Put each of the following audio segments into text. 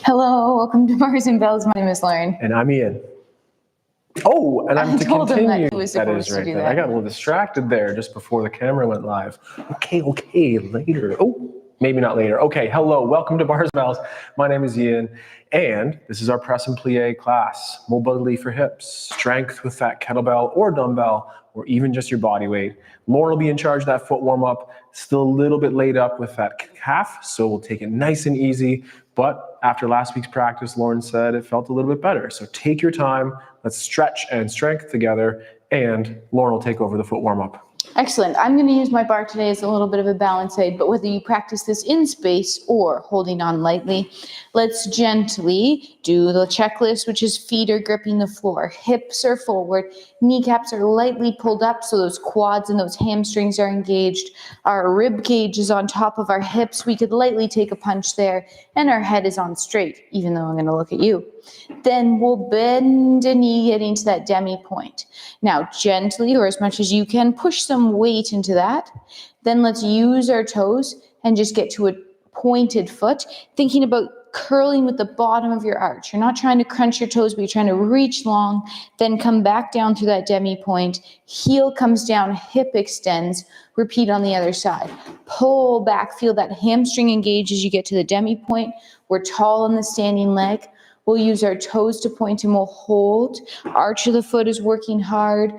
Hello, welcome to Bars and Bells. My name is Lauren. And I'm Ian. Oh, and I'm to told him continue. that he was That supposed is to right do there. that. I got a little distracted there just before the camera went live. Okay, later. Oh, maybe not later. Okay, hello, welcome to Bars and Bells. My name is Ian, and this is our press and plie class. Mobility for hips, strength with that kettlebell or dumbbell, or even just your body weight. Lauren will be in charge of that foot warm up. Still a little bit laid up with that calf, so we'll take it nice and easy. But after last week's practice, Lauren said it felt a little bit better. So take your time. Let's stretch and strength together, and Lauren will take over the foot warm up. Excellent. I'm going to use my bar today as a little bit of a balance aid, but whether you practice this in space or holding on lightly, let's gently do the checklist, which is feet are gripping the floor, hips are forward, kneecaps are lightly pulled up so those quads and those hamstrings are engaged, our rib cage is on top of our hips, we could lightly take a punch there, and our head is on straight, even though I'm going to look at you. Then we'll bend a knee getting to that demi point. Now gently, or as much as you can, push some weight into that. Then let's use our toes and just get to a pointed foot, thinking about curling with the bottom of your arch. You're not trying to crunch your toes, but you're trying to reach long, then come back down through that demi point. Heel comes down, hip extends. Repeat on the other side. Pull back, feel that hamstring engage as you get to the demi point. We're tall on the standing leg. We'll use our toes to point and we'll hold. Arch of the foot is working hard.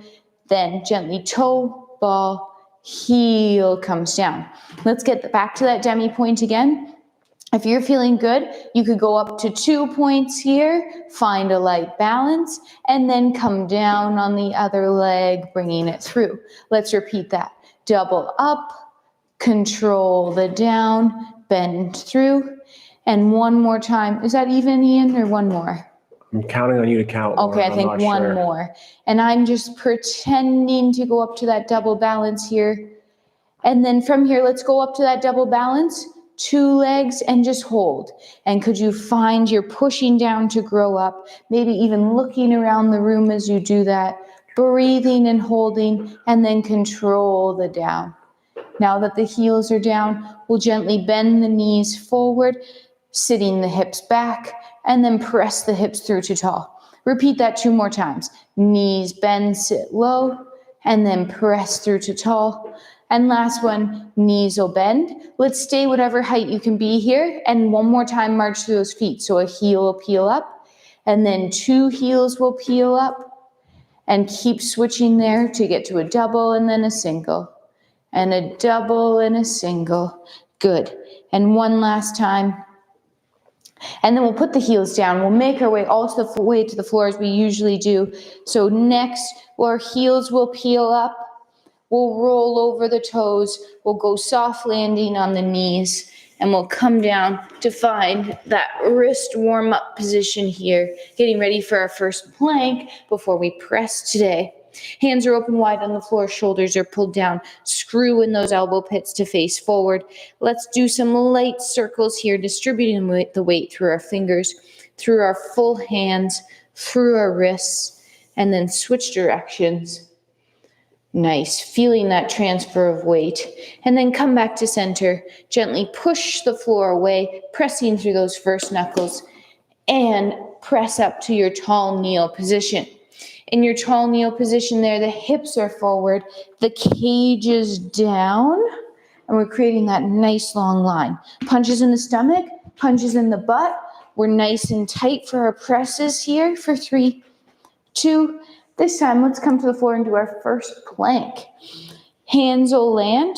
Then gently toe, ball, heel comes down. Let's get back to that demi point again. If you're feeling good, you could go up to 2 points here, find a light balance, and then come down on the other leg, bringing it through. Let's repeat that. Double up, control the down, bend through. And one more time. Is that even, Ian, or one more? I'm counting on you to count. Okay, Lauren. I think one more. And I'm just pretending to go up to that double balance here. And then from here, let's go up to that double balance, 2 legs, and just hold. And could you find you're pushing down to grow up, maybe even looking around the room as you do that, breathing and holding, and then control the down. Now that the heels are down, we'll gently bend the knees forward, sitting the hips back, and then press the hips through to tall. Repeat that 2 more times. Knees bend, sit low, and then press through to tall. And last one, knees will bend. Let's stay whatever height you can be here. And one more time, march through those feet. So a heel will peel up, and then 2 heels will peel up, and keep switching there to get to a double and then a single. And a double and a single. Good. And one last time. And then we'll put the heels down. We'll make our way all to the way to the floor as we usually do. So next, our heels will peel up. We'll roll over the toes. We'll go soft landing on the knees. And we'll come down to find that wrist warm-up position here. Getting ready for our first plank before we press today. Hands are open wide on the floor, shoulders are pulled down. Screw in those elbow pits to face forward. Let's do some light circles here, distributing the weight through our fingers, through our full hands, through our wrists, and then switch directions. Nice, feeling that transfer of weight. And then come back to center. Gently push the floor away, pressing through those first knuckles, and press up to your tall kneel position. In your tall kneel position there, the hips are forward, the cage is down, and we're creating that nice long line. Punches in the stomach, punches in the butt. We're nice and tight for our presses here for 3, 2. This time, let's come to the floor and do our first plank. Hands will land.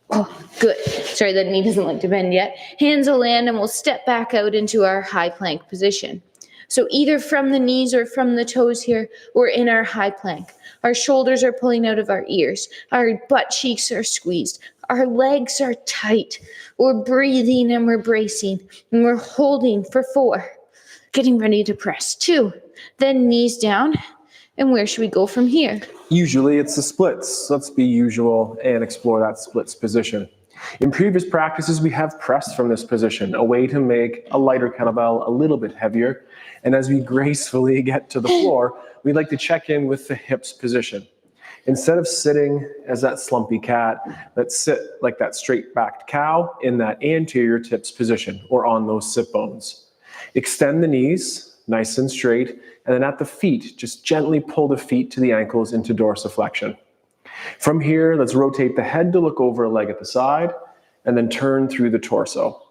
Oh, good. Sorry, that knee doesn't like to bend yet. Hands will land, and we'll step back out into our high plank position. So either from the knees or from the toes here, we're in our high plank. Our shoulders are pulling out of our ears. Our butt cheeks are squeezed. Our legs are tight. We're breathing and we're bracing. And we're holding for 4. Getting ready to press 2. Then knees down. And where should we go from here? Usually it's the splits. Let's be usual and explore that splits position. In previous practices, we have pressed from this position, a way to make a lighter kettlebell a little bit heavier. And as we gracefully get to the floor, we like to check in with the hips position. Instead of sitting as that slumpy cat, let's sit like that straight-backed cow in that anterior tips position or on those sit bones. Extend the knees, nice and straight, and then at the feet, just gently pull the feet to the ankles into dorsiflexion. From here, let's rotate the head to look over a leg at the side, and then turn through the torso.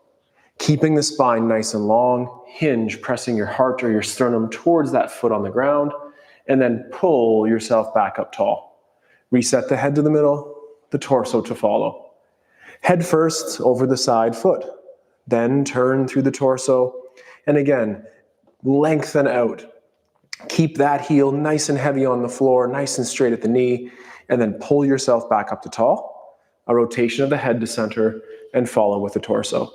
Keeping the spine nice and long, hinge, pressing your heart or your sternum towards that foot on the ground, and then pull yourself back up tall. Reset the head to the middle, the torso to follow. Head first over the side foot, then turn through the torso, and again, lengthen out. Keep that heel nice and heavy on the floor, nice and straight at the knee, and then pull yourself back up to tall. A rotation of the head to center, and follow with the torso.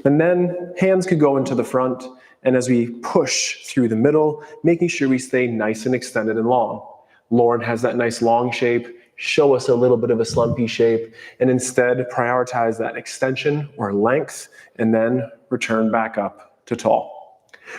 And then hands could go into the front, and as we push through the middle, making sure we stay nice and extended and long. Lauren has that nice long shape. Show us a little bit of a slumpy shape, and instead prioritize that extension or length, and then return back up to tall.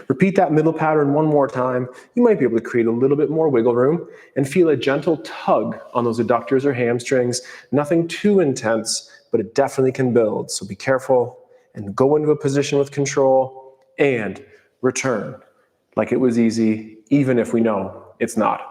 Repeat that middle pattern one more time. You might be able to create a little bit more wiggle room and feel a gentle tug on those adductors or hamstrings. Nothing too intense, but it definitely can build. So be careful and go into a position with control and return like it was easy, even if we know it's not.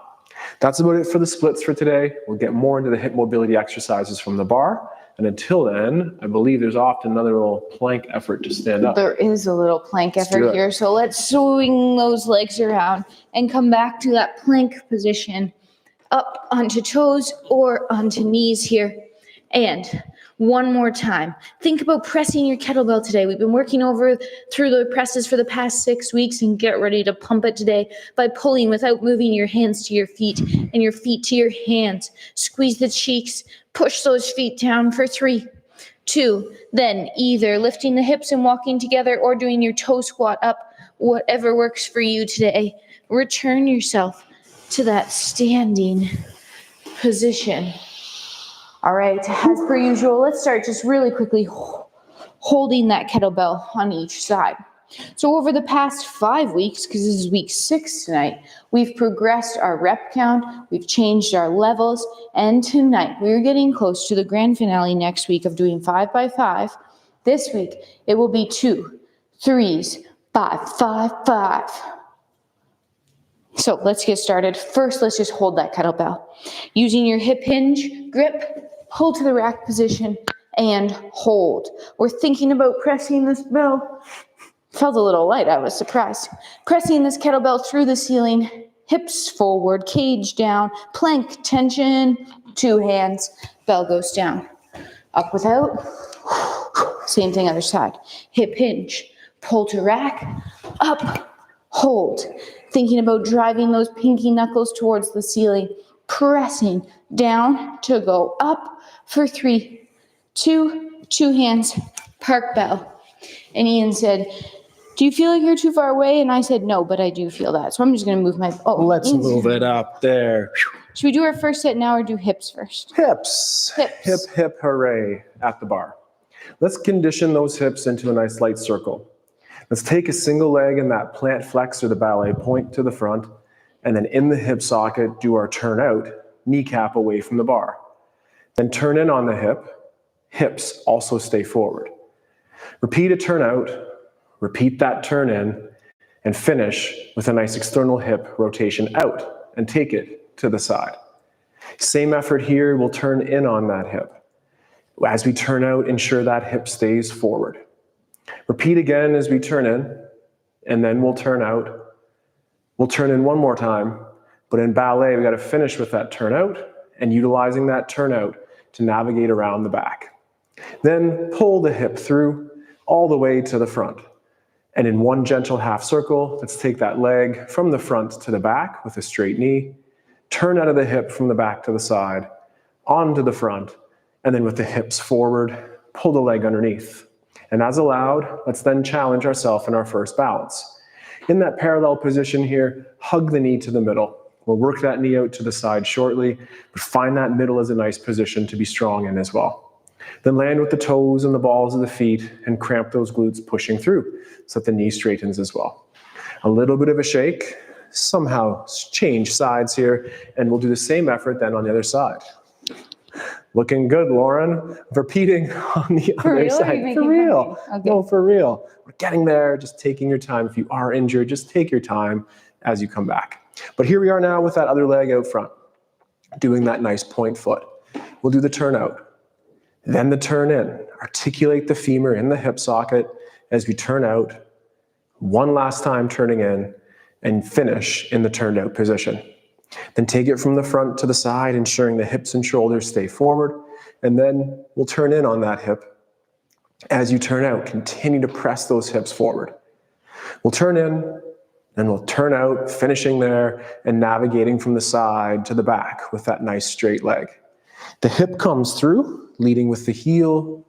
That's about it for the splits for today. We'll get more into the hip mobility exercises from the bar. And until then, I believe there's often another little plank effort to stand up. There is a little plank effort here. So let's swing those legs around and come back to that plank position, up onto toes or onto knees here. And one more time, think about pressing your kettlebell today. We've been working through the presses for the past 6 weeks, and get ready to pump it today by pulling without moving your hands to your feet and your feet to your hands. Squeeze the cheeks, push those feet down for 3, 2, then either lifting the hips and walking together or doing your toe squat up, whatever works for you today. Return yourself to that standing position. All right, as per usual, let's start just really quickly holding that kettlebell on each side. So over the past 5 weeks, because this is week 6 tonight, we've progressed our rep count, we've changed our levels, and tonight we're getting close to the grand finale next week of doing 5 by 5. This week, it will be 2, 3s, 5, 5, 5. So let's get started. First, let's just hold that kettlebell. Using your hip hinge grip, pull to the rack position and hold. We're thinking about pressing this bell. Felt a little light, I was surprised. Pressing this kettlebell through the ceiling, hips forward, cage down, plank tension, 2 hands, bell goes down. Up without, same thing other side. Hip hinge, pull to rack, up, hold. Thinking about driving those pinky knuckles towards the ceiling, pressing down to go up for 3, 2, 2 hands, park bell. And Ian said, do you feel like you're too far away? And I said, no, but I do feel that. So I'm just going to move my, Let's Ian's move it up there. Should we do our first set now or do hips first? Hips. Hips. Hip, hip, hooray at the bar. Let's condition those hips into a nice light circle. Let's take a single leg in that plant flex or the ballet point to the front, and then in the hip socket, do our turn out, kneecap away from the bar. Then turn in on the hip, hips also stay forward. Repeat a turn out, repeat that turn in, and finish with a nice external hip rotation out and take it to the side. Same effort here, we'll turn in on that hip. As we turn out, ensure that hip stays forward. Repeat again as we turn in, and then we'll turn out. We'll turn in one more time, but in ballet, we got to finish with that turn out and utilizing that turn out to navigate around the back. Then pull the hip through all the way to the front. And in one gentle half circle, let's take that leg from the front to the back with a straight knee, turn out of the hip from the back to the side, onto the front, and then with the hips forward, pull the leg underneath. And as allowed, let's then challenge ourselves in our first balance. In that parallel position here, hug the knee to the middle. We'll work that knee out to the side shortly, but find that middle as a nice position to be strong in as well. Then land with the toes and the balls of the feet and cramp those glutes pushing through so that the knee straightens as well. A little bit of a shake, somehow change sides here, and we'll do the same effort then on the other side. Looking good, Lauren. Repeating on the For other real, or are you side. making For real. fun of me? Okay. No, for real. We're getting there. Just taking your time. If you are injured, just take your time as you come back. But here we are now with that other leg out front, doing that nice point foot. We'll do the turn out. Then the turn in. Articulate the femur in the hip socket as we turn out. One last time turning in and finish in the turned out position. Then take it from the front to the side, ensuring the hips and shoulders stay forward. And then we'll turn in on that hip. As you turn out, continue to press those hips forward. We'll turn in and we'll turn out, finishing there and navigating from the side to the back with that nice straight leg. The hip comes through, leading with the heel,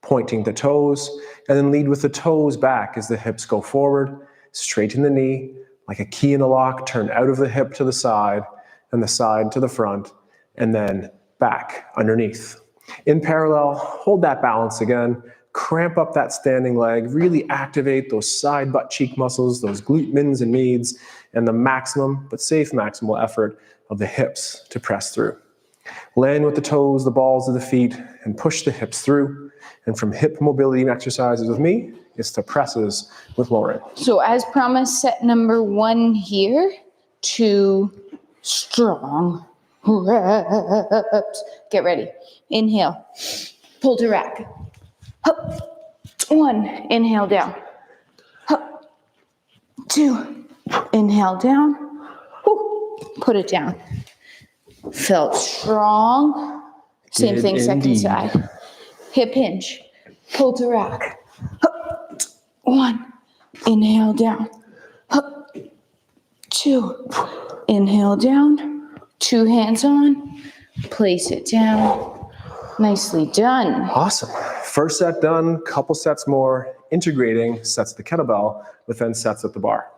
pointing the toes, and then lead with the toes back as the hips go forward, straighten the knee, like a key in a lock, turn out of the hip to the side and the side to the front, and then back underneath. In parallel, hold that balance again, cramp up that standing leg, really activate those side butt cheek muscles, those glute mins and medes, and the maximum, but safe maximal effort of the hips to press through. Land with the toes, the balls of the feet, and push the hips through. And from hip mobility exercises with me, it's to presses with Lauren. So as promised, set number 1 here, 2 strong reps. Get ready. Inhale, pull to rack. Hup. 1, inhale down. Hup. 2, inhale down. Whew. Put it down. Felt strong. Same thing, second Indeed. side. Hip hinge, pull to rack. Hup. 1, inhale down. Hup. 2, inhale down. 2 hands on, place it down. Nicely done. Awesome. First set done, couple sets more, integrating sets at the kettlebell with then sets at the bar.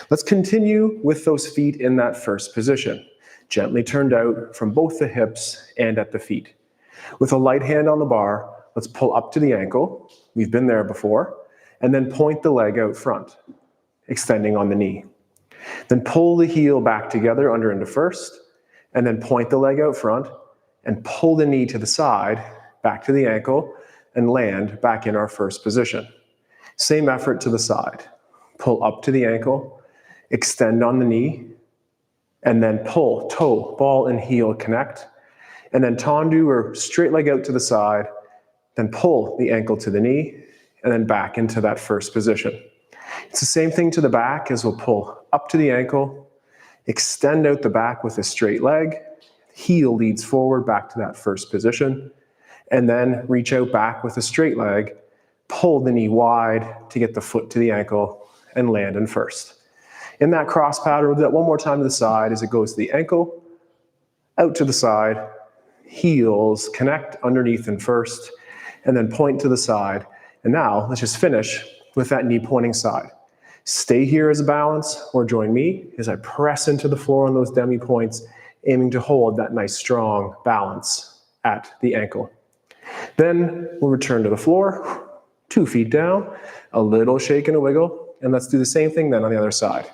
Let's continue with those feet in that first position, gently turned out from both the hips and at the feet. With a light hand on the bar, let's pull up to the ankle. We've been there before. And then point the leg out front, extending on the knee. Then pull the heel back together under into first, and then point the leg out front and pull the knee to the side, back to the ankle, and land back in our first position. Same effort to the side. Pull up to the ankle, extend on the knee, and then pull, toe, ball, and heel connect. And then tendu or straight leg out to the side, then pull the ankle to the knee, and then back into that first position. It's the same thing to the back as we'll pull up to the ankle, extend out the back with a straight leg, heel leads forward back to that first position, and then reach out back with a straight leg, pull the knee wide to get the foot to the ankle and land in first. In that cross pattern, we'll do that one more time to the side as it goes to the ankle, out to the side, heels connect underneath in first, and then point to the side. And now let's just finish with that knee pointing side. Stay here as a balance or join me as I press into the floor on those demi points, aiming to hold that nice strong balance at the ankle. Then we'll return to the floor, 2 feet down, a little shake and a wiggle, and let's do the same thing then on the other side.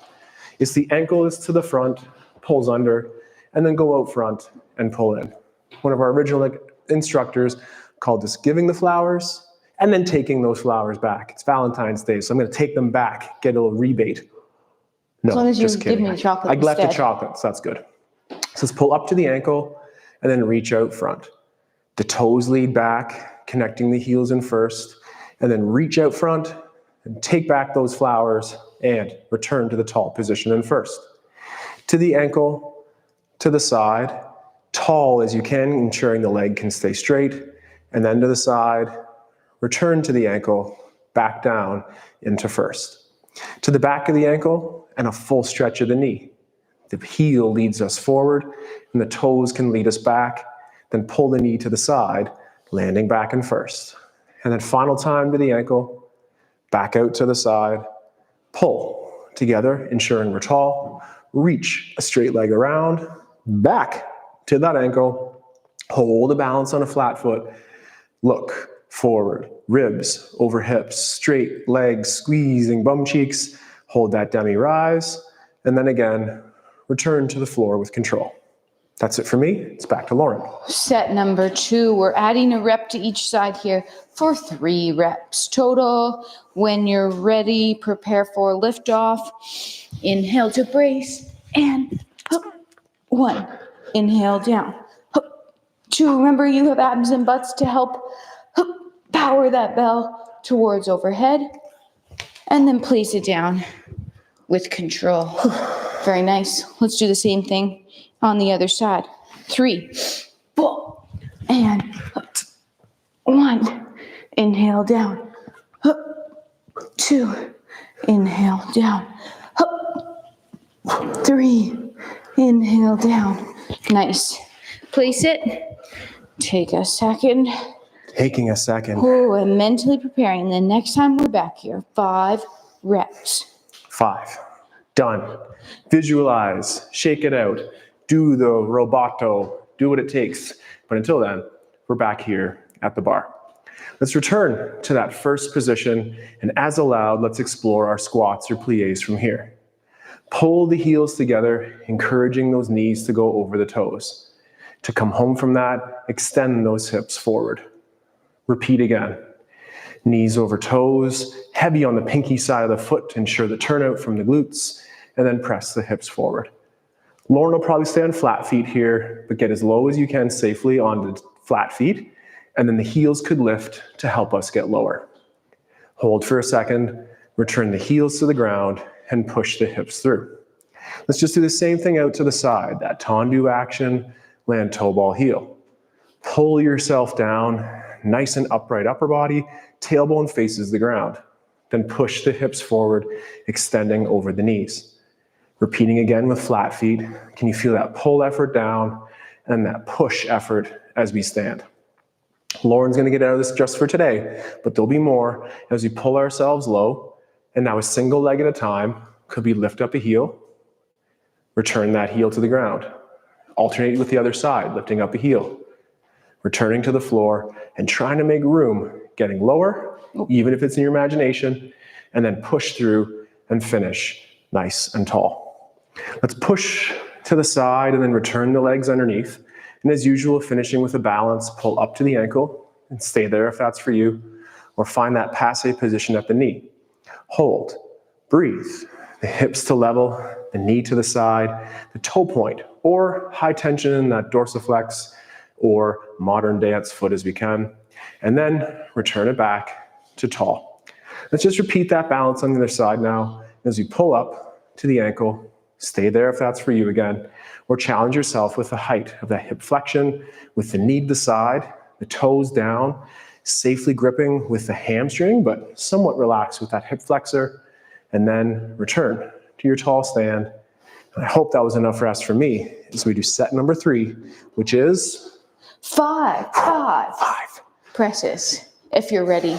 It's the ankle is to the front, pulls under, and then go out front and pull in. One of our original instructors called this giving the flowers and then taking those flowers back. It's Valentine's Day, so I'm going to take them back, get a little rebate. No, As long as you just kidding. give me the chocolate I left the instead. chocolate, so that's good. So let's pull up to the ankle and then reach out front. The toes lead back, connecting the heels in first, and then reach out front and take back those flowers and return to the tall position in first. To the ankle, to the side, tall as you can, ensuring the leg can stay straight, and then to the side, return to the ankle, back down into first. To the back of the ankle and a full stretch of the knee. The heel leads us forward and the toes can lead us back. Then pull the knee to the side, landing back in first. And then final time to the ankle, back out to the side, pull together, ensuring we're tall. Reach a straight leg around, back to that ankle, hold a balance on a flat foot, look forward, ribs over hips, straight legs, squeezing bum cheeks, hold that demi rise, and then again, return to the floor with control. That's it for me. It's back to Lauren. Set number 2. We're adding a rep to each side here for 3 reps total. When you're ready, prepare for liftoff. Inhale to brace and 1. Inhale down. 2. Remember, you have abs and butts to help power that bell towards overhead. And then place it down with control. Very nice. Let's do the same thing on the other side. 3, 4, and 1. Inhale down. 2. Inhale down. 3. Inhale down. Nice. Place it. Take a second. Taking a second. Oh, I'm mentally preparing. The next time we're back here, 5 reps. 5. Done. Visualize. Shake it out. Do the roboto. Do what it takes. But until then, we're back here at the bar. Let's return to that first position, and as allowed, let's explore our squats or pliés from here. Pull the heels together, encouraging those knees to go over the toes. To come home from that, extend those hips forward. Repeat again. Knees over toes, heavy on the pinky side of the foot to ensure the turnout from the glutes, and then press the hips forward. Lauren will probably stay on flat feet here, but get as low as you can safely onto flat feet, and then the heels could lift to help us get lower. Hold for a second, return the heels to the ground, and push the hips through. Let's just do the same thing out to the side, that tendu action, land toe ball heel. Pull yourself down, nice and upright upper body, tailbone faces the ground. Then push the hips forward, extending over the knees. Repeating again with flat feet. Can you feel that pull effort down and that push effort as we stand? Lauren's going to get out of this just for today, but there'll be more as we pull ourselves low. And now a single leg at a time. Could be lift up a heel, return that heel to the ground. Alternate with the other side, lifting up a heel, returning to the floor, and trying to make room, getting lower, even if it's in your imagination, and then push through and finish nice and tall. Let's push to the side and then return the legs underneath. And as usual, finishing with a balance, pull up to the ankle and stay there if that's for you, or find that passe position at the knee. Hold, breathe, the hips to level, the knee to the side, the toe point, or high tension, that dorsiflex, or modern dance foot as we can, and then return it back to tall. Let's just repeat that balance on the other side now. As you pull up to the ankle, stay there if that's for you again, or challenge yourself with the height of that hip flexion, with the knee to the side, the toes down, safely gripping with the hamstring, but somewhat relaxed with that hip flexor, and then return to your tall stand. And I hope that was enough rest for me as we do set number 3, which is 5 presses, if you're ready.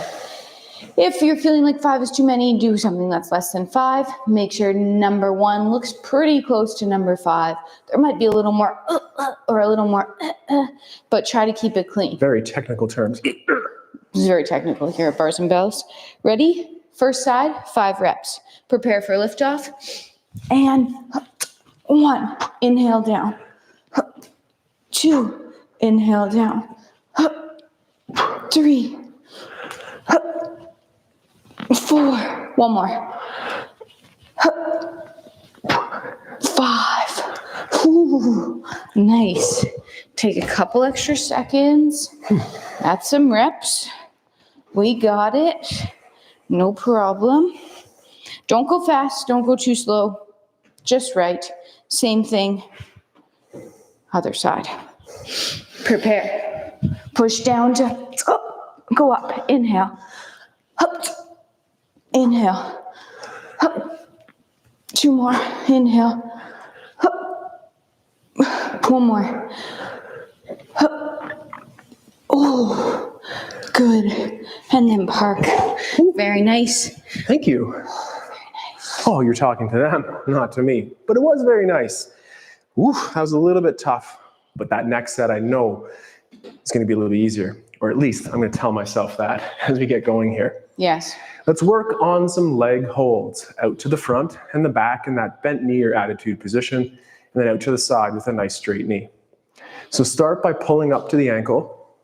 If you're feeling like 5 is too many, do something that's less than 5. Make sure number 1 looks pretty close to number 5. There might be a little more or a little more, but try to keep it clean. Very technical terms. This is very technical here at Bars and Bells. Ready? First side, 5 reps. Prepare for liftoff. And 1, inhale down. 2, inhale down. 3, 4, one more. 5. Ooh, nice. Take a couple extra seconds. That's some reps. We got it. No problem. Don't go fast. Don't go too slow. Just right. Same thing. Other side. Prepare. Push down to go up. Inhale. Up. Inhale. Up. 2 more. Inhale. Up. 1 more. Up. Oh, good. And then park. Very nice. Thank you. Very nice. Oh, you're talking to them, not to me. But it was very nice. That was a little bit tough. But that next set, I know, is going to be a little bit easier. Or at least I'm going to tell myself that as we get going here. Yes. Let's work on some leg holds. Out to the front and the back in that bent knee or attitude position. And then out to the side with a nice straight knee. So start by pulling up to the ankle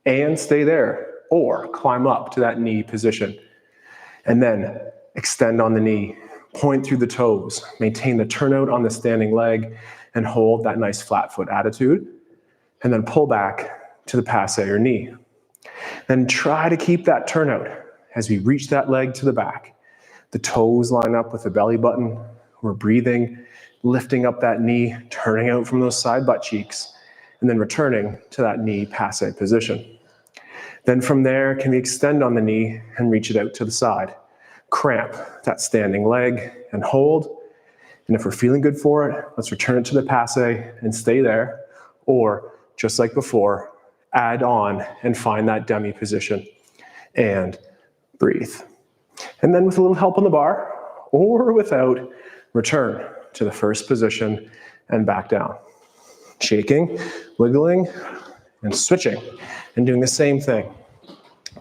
and stay there, or climb up to that knee position. And then extend on the knee, point through the toes, maintain the turnout on the standing leg, and hold that nice flat foot attitude. And then pull back to the passe or knee. Then try to keep that turnout as we reach that leg to the back. The toes line up with the belly button. We're breathing, lifting up that knee, turning out from those side butt cheeks, and then returning to that knee passe position. Then from there, can we extend on the knee and reach it out to the side? Cramp that standing leg and hold. And if we're feeling good for it, let's return it to the passe and stay there. Or just like before, add on and find that demi position and breathe. And then with a little help on the bar or without, return to the first position and back down. Shaking, wiggling, and switching, and doing the same thing.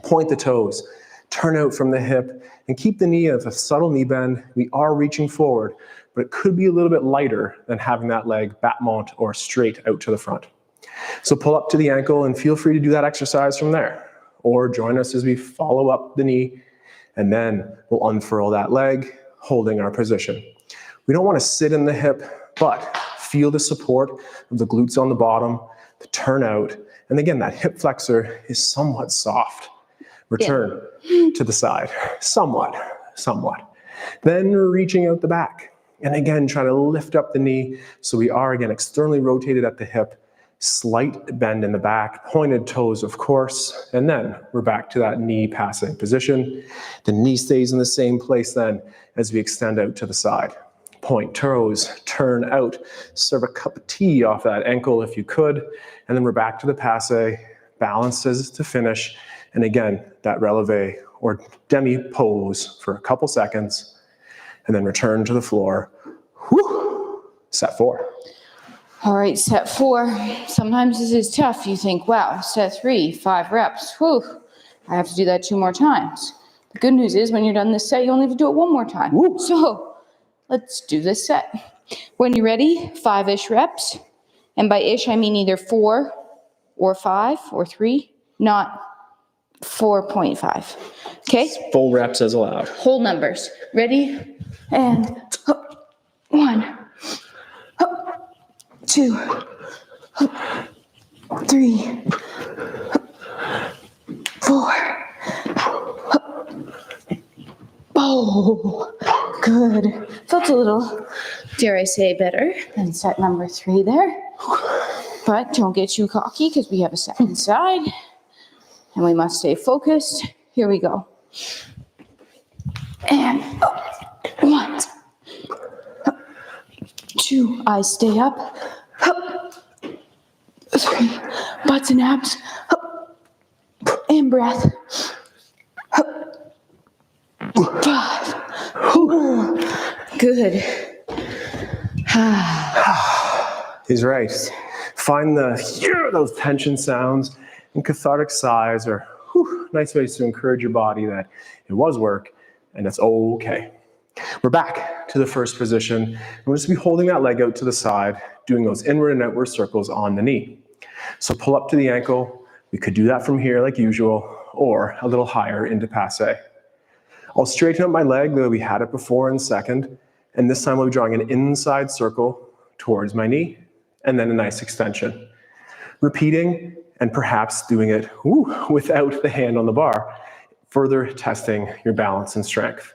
Point the toes, turn out from the hip, and keep the knee at a subtle knee bend. We are reaching forward, but it could be a little bit lighter than having that leg battement or straight out to the front. So pull up to the ankle and feel free to do that exercise from there. Or join us as we follow up the knee, and then we'll unfurl that leg, holding our position. We don't want to sit in the hip, but feel the support of the glutes on the bottom, the turnout, and again, that hip flexor is somewhat soft. Return to the side, somewhat. Then we're reaching out the back. And again, try to lift up the knee so we are, again, externally rotated at the hip, slight bend in the back, pointed toes, of course, and then we're back to that knee passing position. The knee stays in the same place then as we extend out to the side. Point toes, turn out, serve a cup of tea off that ankle if you could, and then we're back to the passe, balances to finish, and again, that releve or demi pose for a couple seconds, and then return to the floor. Whew. Set 4. All right, set 4. Sometimes this is tough. You think, wow, set 3, 5 reps. Whew, I have to do that 2 more times. The good news is when you're done this set, you only have to do it 1 more time. Woo. So let's do this set. When you're ready, 5-ish reps. And by ish, I mean either 4 or 5 or 3, not 4.5. Okay? Full reps as allowed. Whole numbers. Ready? And 1, 2, 3, 4. Oh, good. Felt a little, dare I say, better than set number 3 there. But don't get too cocky because we have a second side. And we must stay focused. Here we go. And 1, 2, eyes stay up. 3, butts and abs. And breath. 5. Good. He's right. Find those tension sounds and cathartic sighs are nice ways to encourage your body that it was work and it's okay. We're back to the first position. We'll just be holding that leg out to the side, doing those inward and outward circles on the knee. So pull up to the ankle. We could do that from here like usual, or a little higher into passe. I'll straighten up my leg the way we had it before in second, and this time I'll be drawing an inside circle towards my knee, and then a nice extension. Repeating, and perhaps doing it without the hand on the bar, further testing your balance and strength.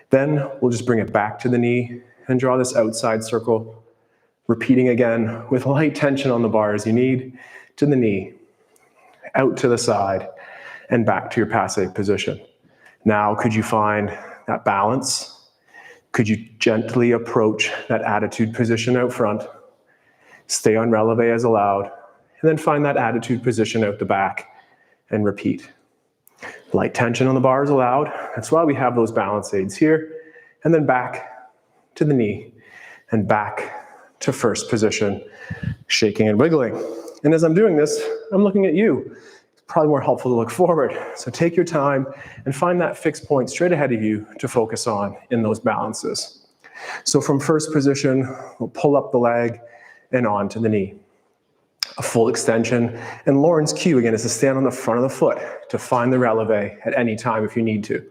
Then we'll just bring it back to the knee and draw this outside circle, repeating again with light tension on the bar as you need, to the knee, out to the side, and back to your passe position. Now, could you find that balance? Could you gently approach that attitude position out front? Stay on releve as allowed, and then find that attitude position out the back and repeat. Light tension on the bar is allowed. That's why we have those balance aids here. And then back to the knee and back to first position, shaking and wiggling. And as I'm doing this, I'm looking at you. It's probably more helpful to look forward. So take your time and find that fixed point straight ahead of you to focus on in those balances. So from first position, we'll pull up the leg and on to the knee. a full extension. And Lauren's cue again is to stand on the front of the foot to find the releve at any time if you need to.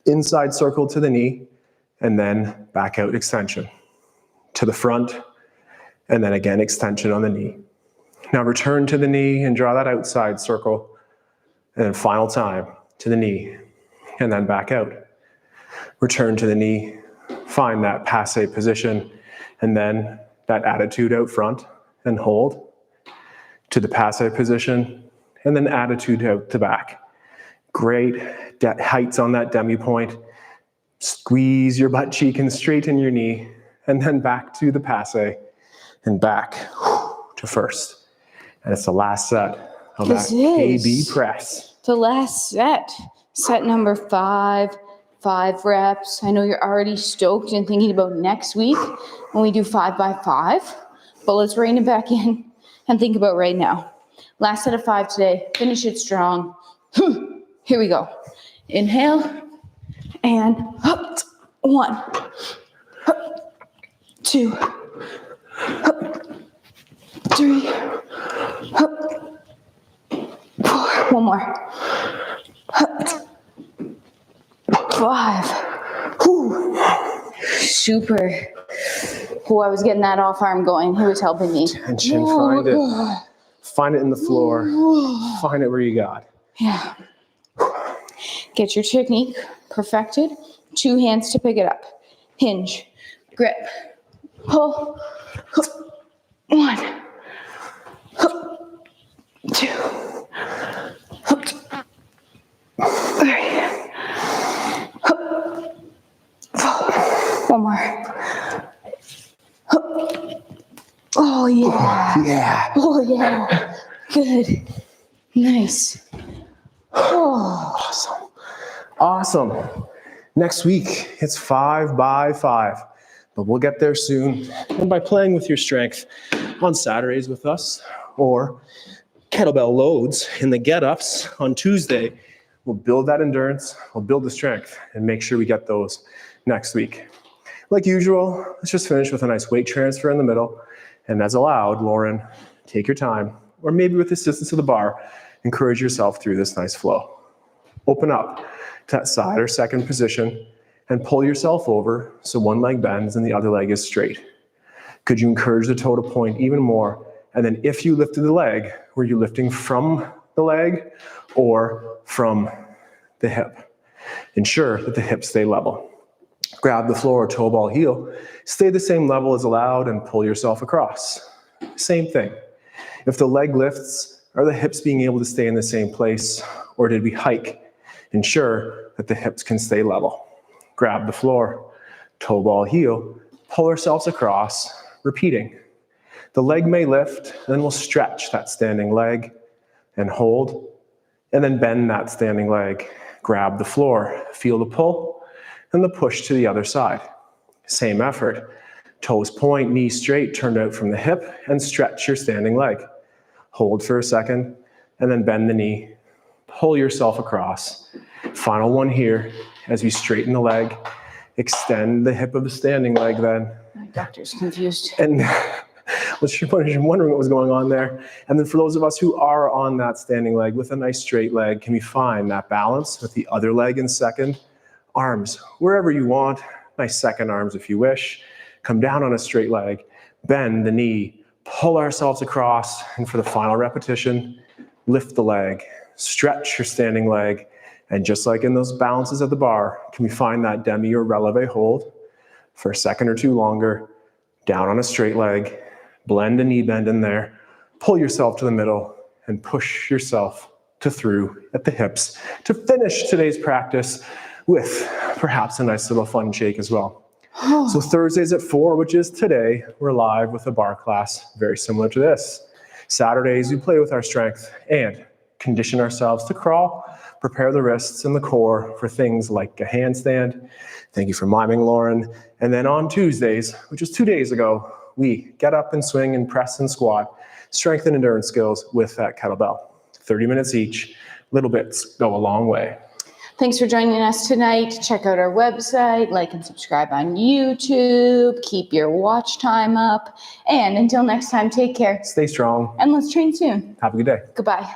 Inside circle to the knee, and then back out extension. To the front, and then again extension on the knee. Now return to the knee and draw that outside circle. And then final time to the knee, and then back out. Return to the knee, find that passe position, and then that attitude out front, and hold. To the passe position, and then attitude out to back. Great heights on that demi point. Squeeze your butt cheek and straighten your knee, and then back to the passe, and back to first. And it's the last set of that KB press. The last set. Set number 5, 5 reps. I know you're already stoked and thinking about next week when we do 5 by 5, but let's rein it back in and think about right now. Last set of 5 today. Finish it strong. Here we go. Inhale and up. 1, 2, 3, 4. One more. 5. Whew. Super. Oh, I was getting that off arm going. He was helping me. Tension, find it. Find it in the floor. Find it where you got. Yeah. Get your technique perfected. 2 hands to pick it up. Hinge. Grip. Pull. 1. 2. 3. 4. One more. Oh, yeah. Yeah. Oh, yeah. Good. Nice. Oh. Awesome. Awesome. Next week, it's 5 by 5, but we'll get there soon. And by playing with your strength on Saturdays with us, or kettlebell loads in the get-ups on Tuesday, we'll build that endurance, we'll build the strength, and make sure we get those next week. Like usual, let's just finish with a nice weight transfer in the middle. And as allowed, Lauren, take your time, or maybe with assistance of the bar, encourage yourself through this nice flow. Open up to that side or second position and pull yourself over so one leg bends and the other leg is straight. Could you encourage the toe to point even more? And then if you lifted the leg, were you lifting from the leg or from the hip? Ensure that the hips stay level. Grab the floor, toe ball heel. Stay the same level as allowed and pull yourself across. Same thing. If the leg lifts, are the hips being able to stay in the same place, or did we hike? Ensure that the hips can stay level. Grab the floor, toe ball heel, pull ourselves across, repeating. The leg may lift, then we'll stretch that standing leg and hold, and then bend that standing leg. Grab the floor, feel the pull, and the push to the other side. Same effort. Toes point, knees straight, turned out from the hip, and stretch your standing leg. Hold for a second, and then bend the knee. Pull yourself across. Final one here, as we straighten the leg, extend the hip of the standing leg then. My doctor's confused. And was wondering what was going on there. And then for those of us who are on that standing leg with a nice straight leg, can we find that balance with the other leg in second? Arms, wherever you want, nice second arms if you wish. Come down on a straight leg, bend the knee, pull ourselves across, and for the final repetition, lift the leg, stretch your standing leg, and just like in those balances at the bar, can we find that demi or releve hold for a second or two longer, down on a straight leg, blend a knee bend in there, pull yourself to the middle, and push yourself to through at the hips to finish today's practice with perhaps a nice little fun shake as well. So Thursdays at 4, which is today, we're live with a bar class very similar to this. Saturdays, we play with our strength and condition ourselves to crawl, prepare the wrists and the core for things like a handstand. Thank you for miming, Lauren. And then on Tuesdays, which was 2 days ago, we get up and swing and press and squat, strength and endurance skills with that kettlebell. 30 minutes each, little bits go a long way. Thanks for joining us tonight. Check out our website, like and subscribe on YouTube, keep your watch time up. And until next time, take care. Stay strong. And let's train soon. Have a good day. Goodbye.